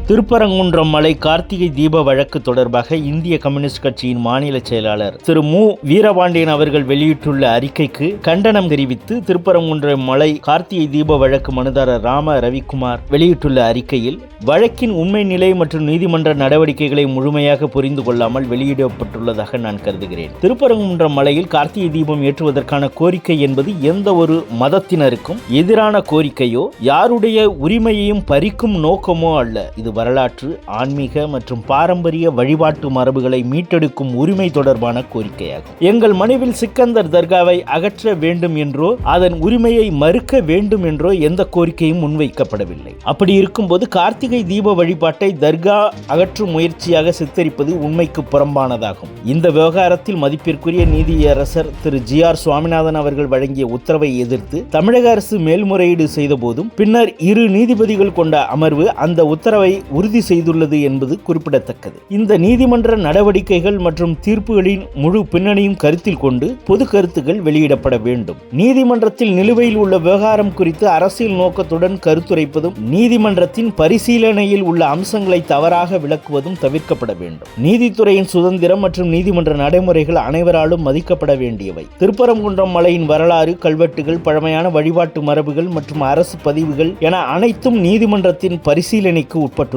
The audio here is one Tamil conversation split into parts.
திருப்பரங்குன்றம் மலை கார்த்திகை தீப வழக்கு தொடர்பாக இந்திய கம்யூனிஸ்ட் கட்சியின் மாநில செயலாளர் திரு மு. வீரபாண்டியன் அவர்கள் வெளியிட்டுள்ள அறிக்கைக்கு கண்டனம் தெரிவித்து திருப்பரங்குன்றம் மலை கார்த்திகை தீப வழக்கு மனுதாரர் ராம ரவிக்குமார் வெளியிட்டுள்ள அறிக்கையில், வழக்கின் உண்மை நிலை மற்றும் நீதிமன்ற நடவடிக்கைகளை முழுமையாக புரிந்து கொள்ளாமல் வெளியிடப்பட்டுள்ளதாக நான் கருதுகிறேன். திருப்பரங்குன்றம் மலையில் கார்த்திகை தீபம் ஏற்றுவதற்கான கோரிக்கை என்பது எந்த ஒரு மதத்தினருக்கும் எதிரான கோரிக்கையோ யாருடைய உரிமையையும் பறிக்கும் நோக்கமோ அல்ல. இது வரலாற்று, ஆன்மீக மற்றும் பாரம்பரிய வழிபாட்டு மரபுகளை மீட்டெடுக்கும் உரிமை தொடர்பான கோரிக்கையாகும். எங்கள் மனுவில் சிக்கந்தர் தர்காவை அகற்ற வேண்டும் என்றோ அதன் உரிமையை மறுக்க வேண்டும் என்றோ எந்த கோரிக்கையும் முன்வைக்கப்படவில்லை. அப்படி இருக்கும்போது கார்த்திகை தீப வழிபாட்டை தர்கா அகற்றும் முயற்சியாக சித்தரிப்பது உண்மைக்கு புறம்பானதாகும். இந்த விவகாரத்தில் மதிப்பிற்குரிய நீதியரசர் திரு ஜி.ஆர். சுவாமிநாதன் அவர்கள் வழங்கிய உத்தரவை எதிர்த்து தமிழக அரசு மேல்முறையீடு செய்த போதும் பின்னர் 2 நீதிபதிகள் கொண்ட அமர்வு அந்த உத்தரவை உறுதி செய்துள்ளது என்பது குறிப்பிடத்தக்கது. இந்த நீதிமன்ற நடவடிக்கைகள் மற்றும் தீர்ப்புகளின் முழு பின்னணியும் கருத்தில் கொண்டு பொது கருத்துக்கள் வெளியிடப்பட வேண்டும். நீதிமன்றத்தில் நிலுவையில் உள்ள விவகாரம் குறித்து அரசியல் நோக்கத்துடன் கருத்துரைப்பதும் நீதிமன்றத்தின் பரிசீலனையில் உள்ள அம்சங்களை தவறாக விளக்குவதும் தவிர்க்கப்பட வேண்டும். நீதித்துறையின் சுதந்திரம் மற்றும் நீதிமன்ற நடைமுறைகள் அனைவராலும் மதிக்கப்பட வேண்டியவை. திருப்பரங்குன்றம் மலையின் வரலாறு, கல்வெட்டுகள், பழமையான வழிபாட்டு மரபுகள் மற்றும் அரசு பதிவுகள் என அனைத்தும் நீதிமன்றத்தின் பரிசீலனைக்கு உட்பட்டுள்ளன.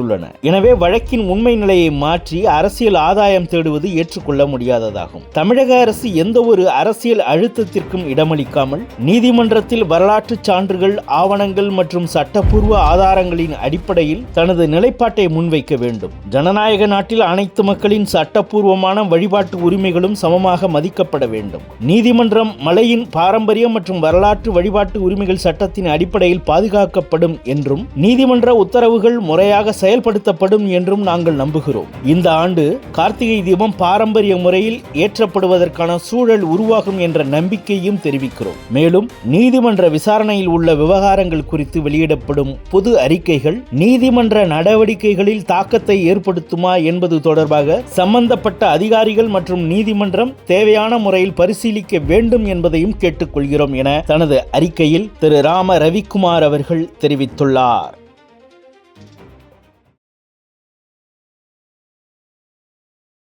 எனவே வழக்கின் உண்மை நிலையை மாற்றி அரசியல் ஆதாயம் தேடுவது ஏற்றுக்கொள்ள முடியாததாகும். தமிழக அரசு எந்த ஒரு அரசியல் அழுத்தத்திற்கும் இடமளிக்காமல் நீதிமன்றத்தில் வரலாற்று சான்றுகள், ஆவணங்கள் மற்றும் சட்டப்பூர்வ ஆதாரங்களின் அடிப்படையில் தனது நிலைப்பாட்டை முன்வைக்க வேண்டும். ஜனநாயக நாட்டில் அனைத்து மக்களின் சட்டப்பூர்வமான வழிபாட்டு உரிமைகளும் சமமாக மதிக்கப்பட வேண்டும். நீதிமன்றம் மலையின் பாரம்பரிய மற்றும் வரலாற்று வழிபாட்டு உரிமைகள் சட்டத்தின் அடிப்படையில் பாதுகாக்கப்படும் என்றும் நீதிமன்ற உத்தரவுகள் முறையாக செயல்படுத்தப்படும் என்றும் நாங்கள் நம்புகிறோம். இந்த ஆண்டு கார்த்திகை தீபம் பாரம்பரிய முறையில் ஏற்றப்படுவதற்கான சூழல் உருவாகும் என்ற நம்பிக்கையும் தெரிவிக்கிறோம். மேலும் நீதிமன்ற விசாரணையில் உள்ள விவகாரங்கள் குறித்து வெளியிடப்படும் பொது அறிக்கைகள் நீதிமன்ற நடவடிக்கைகளில் தாக்கத்தை ஏற்படுத்துமா என்பது தொடர்பாக சம்பந்தப்பட்ட அதிகாரிகள் மற்றும் நீதிமன்றம் தேவையான முறையில் பரிசீலிக்க வேண்டும் என்பதையும் கேட்டுக்கொள்கிறோம் என தனது அறிக்கையில் திரு ராம ரவிக்குமார் அவர்கள் தெரிவித்துள்ளார்.